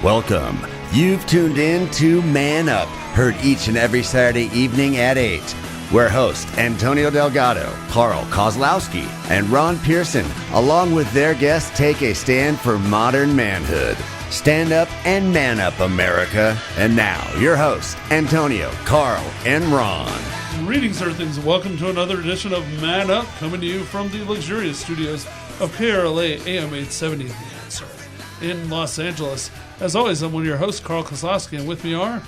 Welcome. You've tuned in to Man Up, heard each and every Saturday evening at 8, where hosts Antonio Delgado, Carl Kozlowski, and Ron Pearson, along with their guests, take a stand for modern manhood. Stand up and man up, America. And now, your hosts, Antonio, Carl, and Ron. Greetings, Earthlings. Welcome to another edition of Man Up, coming to you from the luxurious studios of KRLA AM 870, The Answer, in Los Angeles. As always, I'm one of your hosts, Carl Kozlowski, and with me are...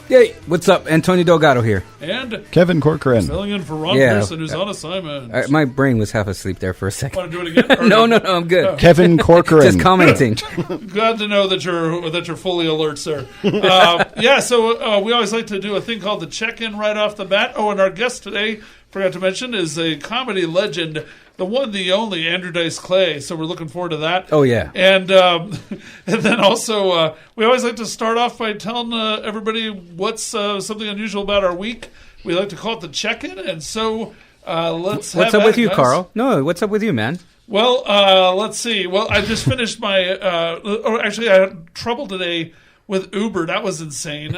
Hey, what's up? Antonio Delgado here. And... Kevin Corcoran. Filling in for Ron Pearson, who's on assignment. My brain was half asleep there for a second. Want to do it again? No, I'm good. Oh. Kevin Corcoran. Just commenting. Glad to know that you're fully alert, sir. So we always like to do a thing called the check-in right off the bat. Oh, and our guest today, forgot to mention, is a comedy legend, the one, the only, Andrew-Dice-Clay. So we're looking forward to that. Oh, yeah. And then also, we always like to start off by telling everybody what's something unusual about our week. We like to call it the check-in, and so let's What's up with you, guys. Carl? No, what's up with you, man? Well, let's see. Well, I just finished my... actually, I had trouble today with Uber. That was insane.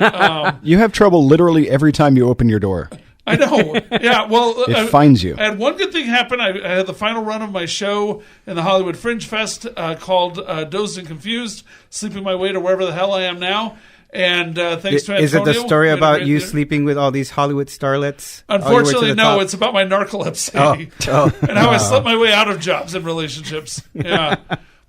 You have trouble literally every time you open your door. I know. Yeah, well... It finds you. I had one good thing happen. I had the final run of my show in the Hollywood Fringe Fest called Dozed and Confused, sleeping my way to wherever the hell I am now. And thanks to Antonio. Is it the story about you sleeping with all these Hollywood starlets? Unfortunately, no. It's about my narcolepsy and how I slept my way out of jobs and relationships. Yeah.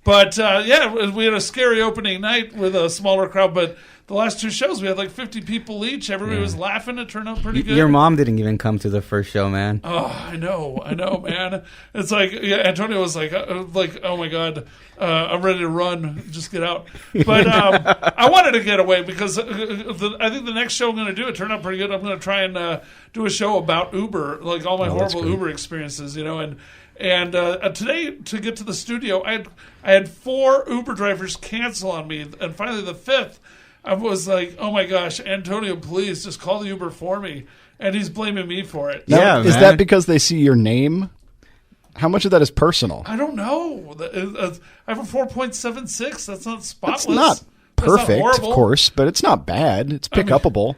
But, we had a scary opening night with a smaller crowd, but the last two shows, we had like 50 people each. Everybody was laughing. It turned out pretty good. Your mom didn't even come to the first show, man. Oh, I know, man. It's like, Antonio was like, oh my God, I'm ready to run. Just get out. But I wanted to get away because I think the next show I'm going to do, it turned out pretty good. I'm going to try and do a show about Uber, like all my horrible Uber experiences, And today, to get to the studio, I had 4 Uber drivers cancel on me, and finally the 5th, I was like, "Oh my gosh, Antonio, please just call the Uber for me," and he's blaming me for it. Now, is that because they see your name? How much of that is personal? I don't know. I have a 4.76. That's not spotless. It's not perfect, of course, but it's not bad. It's pick-upable.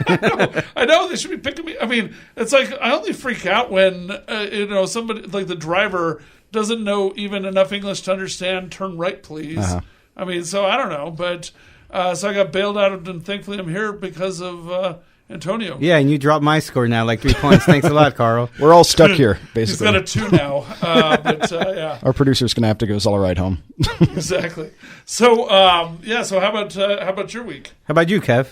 I know they should be picking me. I mean, it's like I only freak out when somebody like the driver doesn't know even enough English to understand "turn right, please." Uh-huh. I mean, so I don't know, but so I got bailed out, and thankfully I'm here because of Antonio. Yeah, and you dropped my score now, like 3 points. Thanks a lot, Carl. We're all stuck here, basically. He's got a 2 now. Yeah. Our producer's going to have to give us all a ride home. Exactly. So, so how about your week? How about you, Kev?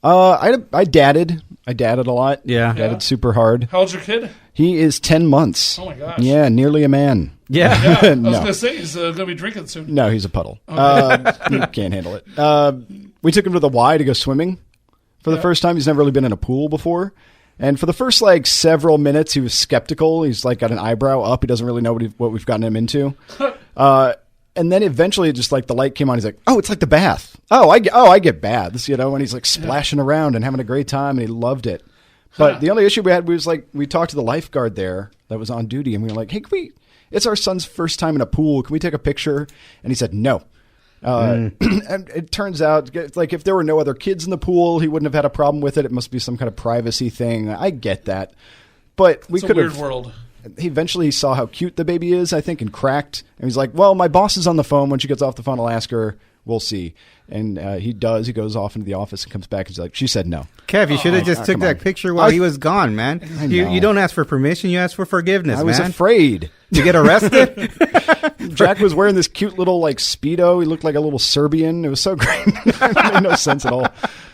I dadded. I dadded a lot. Yeah. Dadded super hard. How old's your kid? He is 10 months. Oh, my gosh. Yeah, nearly a man. Yeah. I was going to say, he's going to be drinking soon. No, he's a puddle. He can't handle it. We took him to the Y to go swimming for the first time. He's never really been in a pool before. And for the first, several minutes, he was skeptical. He's, got an eyebrow up. He doesn't really know what we've gotten him into. And then eventually, just the light came on. He's like, "Oh, it's like the bath. I get baths, And he's splashing around and having a great time, and he loved it. But the only issue we had was we talked to the lifeguard there that was on duty, and we were like, "Hey, it's our son's first time in a pool. Can we take a picture?" And he said, "No." And it turns out, if there were no other kids in the pool, he wouldn't have had a problem with it. It must be some kind of privacy thing. I get that, but we could have. It's a weird world. He eventually saw how cute the baby is, I think, and cracked. And he's like, "Well, my boss is on the phone. When she gets off the phone, I'll ask her. We'll see." And he does. He goes off into the office and comes back. And he's like, "She said no." Kev, you should have just took that picture while he was gone, man. You don't ask for permission. You ask for forgiveness, man. I was afraid. To get arrested? Jack was wearing this cute little Speedo. He looked like a little Serbian. It was so great. It made no sense at all.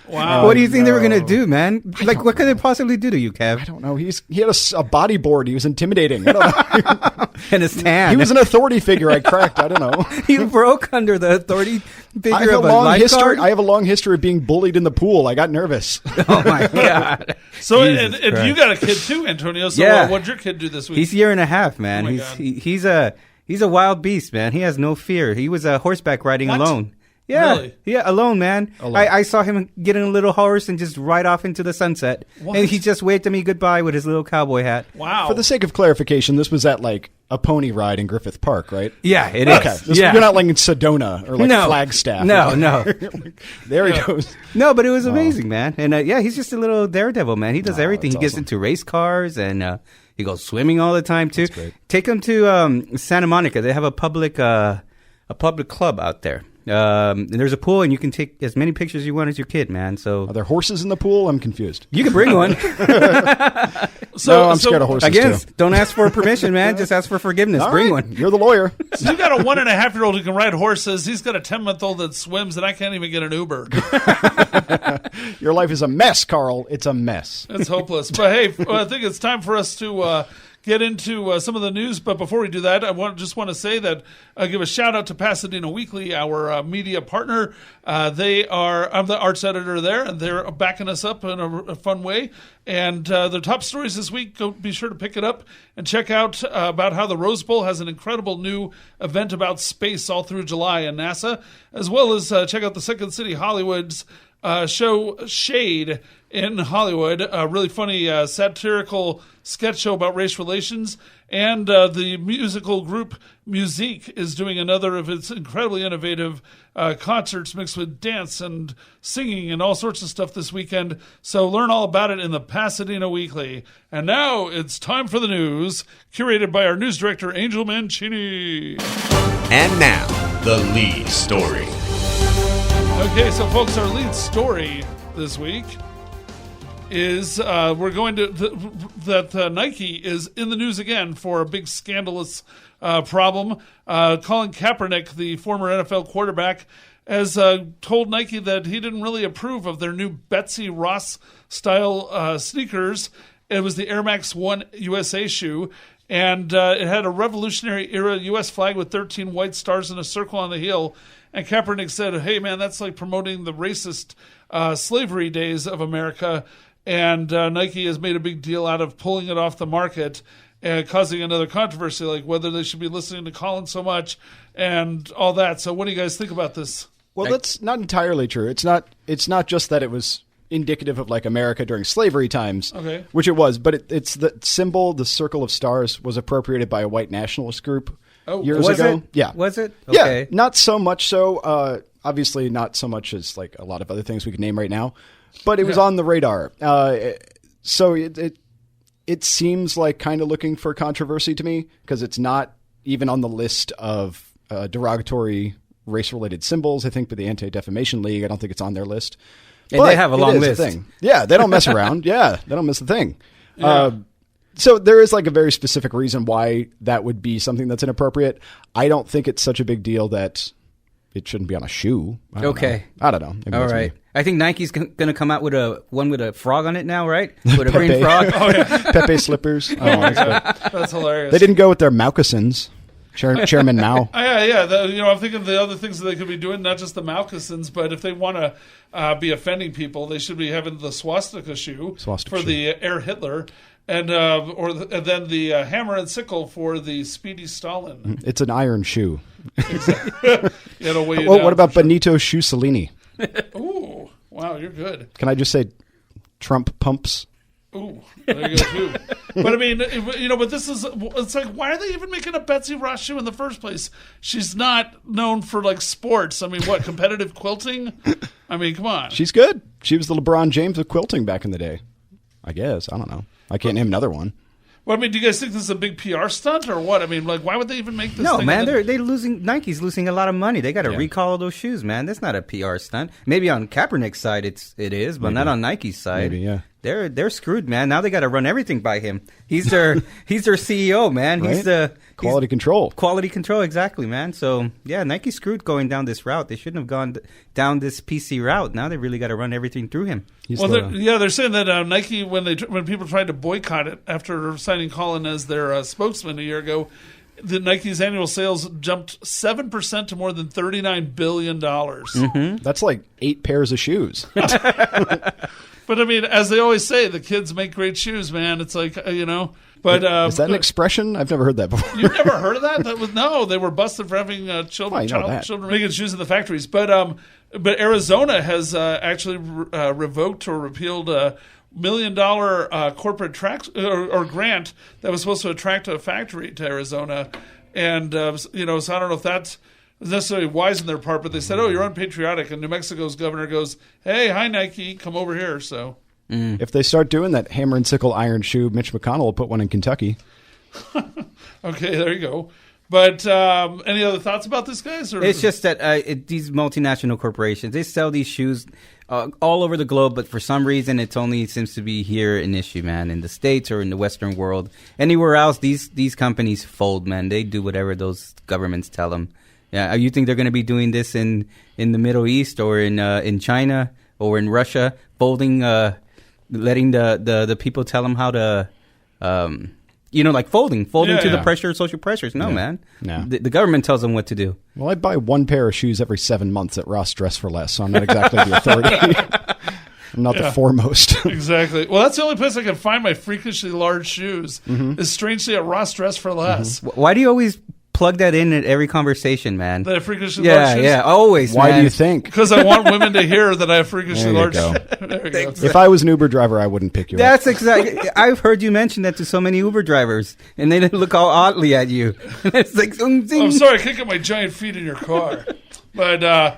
Wow. What do you think they were going to do, man? What could they possibly do to you, Kev? I don't know. He had a bodyboard. He was intimidating. I don't know. And his tan. He was an authority figure. I cracked. I don't know. You broke under the authority figure of a lifeguard? I have a long history of being bullied in the pool. I got nervous. Oh, my God. So, and you got a kid too, Antonio. So what'd your kid do this week? He's a year and a half, man. He's a wild beast, man. He has no fear. He was horseback riding alone. Yeah, Really? yeah, alone, man. I saw him get in a little horse and just ride off into the sunset. What? And he just waved at me goodbye with his little cowboy hat. Wow. For the sake of clarification, this was at like a pony ride in Griffith Park, right? Yeah, it is. Okay, Yeah. You're not like in Sedona or like Flagstaff. No. There he goes. No, but it was amazing, man. And he's just a little daredevil, man. He does everything. He gets awesome. into race cars and he goes swimming all the time too. That's great. Take him to Santa Monica. They have a public club out there. And there's a pool, and you can take as many pictures as you want as your kid, man. So Are there horses in the pool? I'm confused. you can bring one. No, I'm scared of horses Again, too. don't ask for permission, man. Just ask for forgiveness. All Bring right, one. You're the lawyer. So you got a 1.5-year-old who can ride horses. He's got a 10-month-old that swims, and I can't even get an Uber. Your life is a mess, Carl. It's a mess. It's hopeless. But hey, I think it's time for us to get into some of the news. But before we do that, I just want to say that give a shout out to Pasadena Weekly, our media partner. I'm the arts editor there, and they're backing us up in a fun way. And the top stories this week, be sure to pick it up and check out about how the Rose Bowl has an incredible new event about space all through July in NASA, as well as check out the Second City Hollywood's show Shade in Hollywood, a really funny satirical sketch show about race relations. And the musical group Musique is doing another of its incredibly innovative concerts mixed with dance and singing and all sorts of stuff this weekend. So learn all about it in the Pasadena Weekly. And now it's time for the news, curated by our news director, Angel Mancini. And now, the lead story. Okay, so folks, our lead story this week is we're going to that Nike is in the news again for a big scandalous problem. Colin Kaepernick, the former NFL quarterback, has told Nike that he didn't really approve of their new Betsy Ross style sneakers. It was the Air Max 1 USA shoe. And it had a Revolutionary Era U.S. flag with 13 white stars and a circle on the heel. And Kaepernick said, hey, man, that's like promoting the racist slavery days of America. And Nike has made a big deal out of pulling it off the market and causing another controversy, like whether they should be listening to Colin so much and all that. So what do you guys think about this? Well, that's not entirely true. It's not just that it was indicative of like America during slavery times, Okay. which it was, but it's the symbol, the circle of stars, was appropriated by a white nationalist group years was ago. it? Yeah. Was it? Okay. Yeah, not so much so. Obviously, not so much as like a lot of other things we could name right now, but it was on the radar. So it seems like kind of looking for controversy to me because it's not even on the list of derogatory race-related symbols. I think by the Anti-Defamation League, I don't think it's on their list. And But they have a long it is list. thing. Yeah, they don't mess around. Yeah, they don't miss a thing. Yeah. So there is like a very specific reason why that would be something that's inappropriate. I don't think it's such a big deal that it shouldn't be on a shoe. I don't know. I don't know. Maybe All that's right. me. I think Nike's going to come out with one with a frog on it now, right? With a green frog. Oh, yeah. Pepe slippers. Oh, that's good. That's hilarious. They didn't go with their moccasins. Chairman Mao. Yeah. I'm thinking of the other things that they could be doing, not just the moccasins, but if they want to be offending people, they should be having the swastika shoe for the Air Hitler, and then the hammer and sickle for the Speedy Stalin. It's an iron shoe. It'll weigh you Well, down what about for sure. Benito Mussolini? Ooh, wow, you're good. Can I just say Trump pumps? Ooh, there you go too. But I mean, but this it's like, why are they even making a Betsy Ross shoe in the first place? She's not known for like sports. I mean, what, competitive quilting? I mean, come on. She's good. She was the LeBron James of quilting back in the day. I guess. I don't know. I can't name another one. Well, I mean, do you guys think this is a big PR stunt or what? I mean, like, why would they even make this No, thing? man, they're losing. Nike's losing a lot of money. They got to Yeah. recall all those shoes, man. That's not a PR stunt. Maybe on Kaepernick's side it is, but not on Nike's side. Maybe, yeah. They're screwed, man. Now they got to run everything by him. He's their CEO, man. He's Right? the Quality control. Quality control, exactly, man. So yeah, Nike's screwed going down this route. They shouldn't have gone down this PC route. Now they really got to run everything through him. They're saying that Nike, when people tried to boycott it after signing Colin as their spokesman a year ago, the Nike's annual sales jumped 7% to more than $39 billion. That's like 8 pairs of shoes. But I mean, as they always say, the kids make great shoes, man. It's like, But is that an expression? I've never heard that before. You've never heard of that? No, they were busted for having children making shoes in the factories. But Arizona has actually revoked or repealed $1 million corporate grant that was supposed to attract a factory to Arizona, and so I don't know if that's necessarily wise on their part, but they said, "Oh, you're unpatriotic," and New Mexico's governor goes, "Hey, hi Nike, come over here." So. If they start doing that hammer and sickle iron shoe, Mitch McConnell will put one in Kentucky. Okay, there you go. But any other thoughts about this, guys? Or? It's just that these multinational corporations, they sell these shoes all over the globe, but for some reason it only seems to be here an issue, man, in the States or in the Western world. Anywhere else, these companies fold, man. They do whatever those governments tell them. Yeah, you think they're going to be doing this in the Middle East or in China or in Russia, folding... letting the people tell them how to, like folding to the pressure, social pressures. No, man. No. The government tells them what to do. Well, I buy one pair of shoes every 7 months at Ross Dress for Less, so I'm not exactly the authority. I'm not the foremost. Exactly. Well, that's the only place I can find my freakishly large shoes is strangely at Ross Dress for Less. Why do you always plug that in at every conversation, man? That I have freakishly large shoes? Yeah, always, Why man. do you think? Because I want women to hear that I have freakishly large shoes. There you go. If I was an Uber driver, I wouldn't pick you up. That's exactly. I've heard you mention that to so many Uber drivers, and they look all oddly at you. It's like, I'm sorry, I can't get my giant feet in your car. But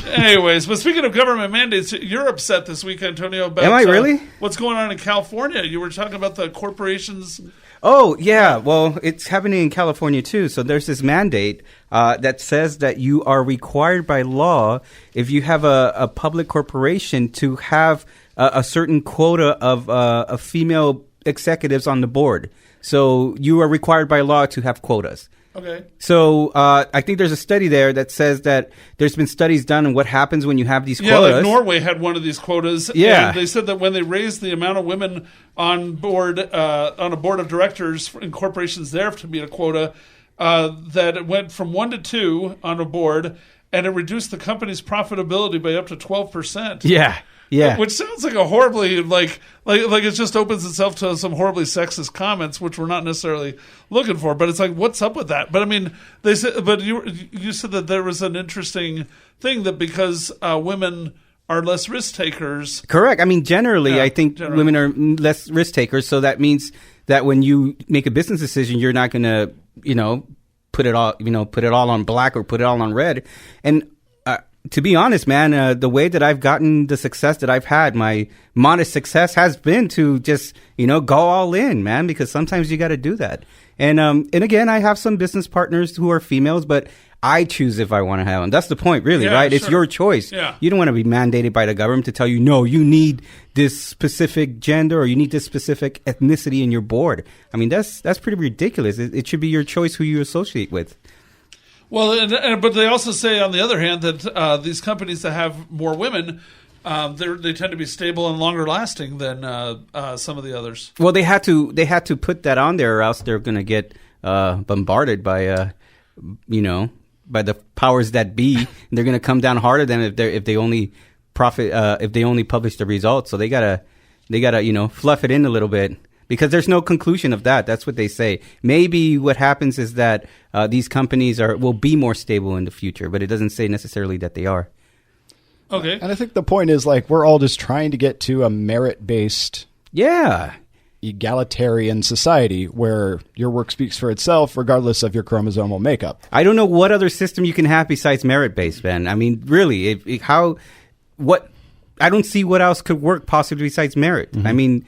anyways, but speaking of government mandates, you're upset this week, Antonio, about Am I really? What's going on in California. You were talking about the corporations. Oh, yeah. Well, it's happening in California, too. So there's this mandate that says that you are required by law, if you have a public corporation, to have a certain quota of female executives on the board. So you are required by law to have quotas. Okay. So I think there's a study there that says that there's been studies done on what happens when you have these quotas. Yeah, like Norway had one of these quotas. Yeah. And they said that when they raised the amount of women on board on a board of directors in corporations there to meet a quota, that it went from 1 to 2 on a board, and it reduced the company's profitability by up to 12%. Yeah. Yeah, which sounds like a horribly like it just opens itself to some horribly sexist comments, which we're not necessarily looking for. But it's like, what's up with that? But I mean, they said, but you said that there was an interesting thing that because women are less risk takers. Correct. I mean, generally, I think women are less risk takers. So that means that when you make a business decision, you're not going to, put it all on black or put it all on red. And to be honest, man, the way that I've gotten the success that I've had, my modest success has been to just, go all in, man, because sometimes you got to do that. And again, I have some business partners who are females, but I choose if I want to have them. That's the point, really, right? Sure. It's your choice. Yeah. You don't want to be mandated by the government to tell you, no, you need this specific gender or you need this specific ethnicity in your board. I mean, that's pretty ridiculous. It should be your choice who you associate with. Well, but they also say, on the other hand, that these companies that have more women, they tend to be stable and longer lasting than some of the others. Well, they had to put that on there, or else they're going to get bombarded by by the powers that be. And they're going to come down harder than if they only publish the results. So they gotta fluff it in a little bit. Because there's no conclusion of that. That's what they say. Maybe what happens is that these companies will be more stable in the future, but it doesn't say necessarily that they are. Okay. And I think the point is, we're all just trying to get to a merit-based, egalitarian society where your work speaks for itself regardless of your chromosomal makeup. I don't know what other system you can have besides merit-based, man. I mean, really, I don't see what else could work possibly besides merit. Mm-hmm. I mean...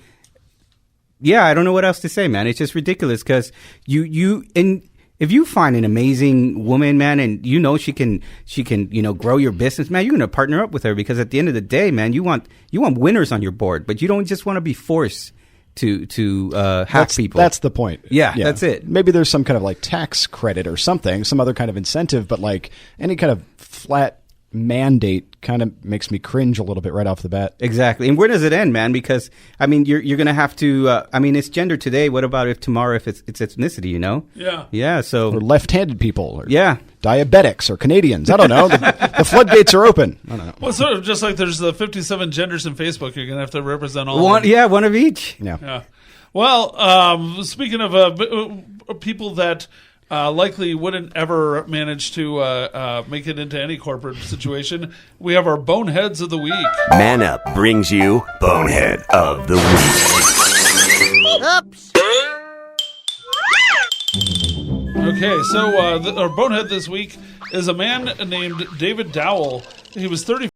Yeah, I don't know what else to say, man. It's just ridiculous because if you find an amazing woman, man, and she can grow your business, man, you're going to partner up with her because at the end of the day, man, you want winners on your board, but you don't just want to be forced to hack people. That's the point. Yeah, that's it. Maybe there's some kind of tax credit or something, some other kind of incentive, but any kind of flat mandate kind of makes me cringe a little bit right off the bat. Exactly. And where does it end, man? Because I mean, you're going to have to. It's gender today. What about if tomorrow, if it's ethnicity? Yeah. So or left-handed people. Or yeah. Diabetics or Canadians. I don't know. The floodgates are open. I don't know. Well, sort of just like there's the 57 genders in Facebook. You're going to have to represent all. One of each. Yeah. Well, speaking of people that likely wouldn't ever manage to make it into any corporate situation, we have our Boneheads of the Week. Man Up brings you Bonehead of the Week. Oops. Okay, so our Bonehead this week is a man named David Dowell. He was 34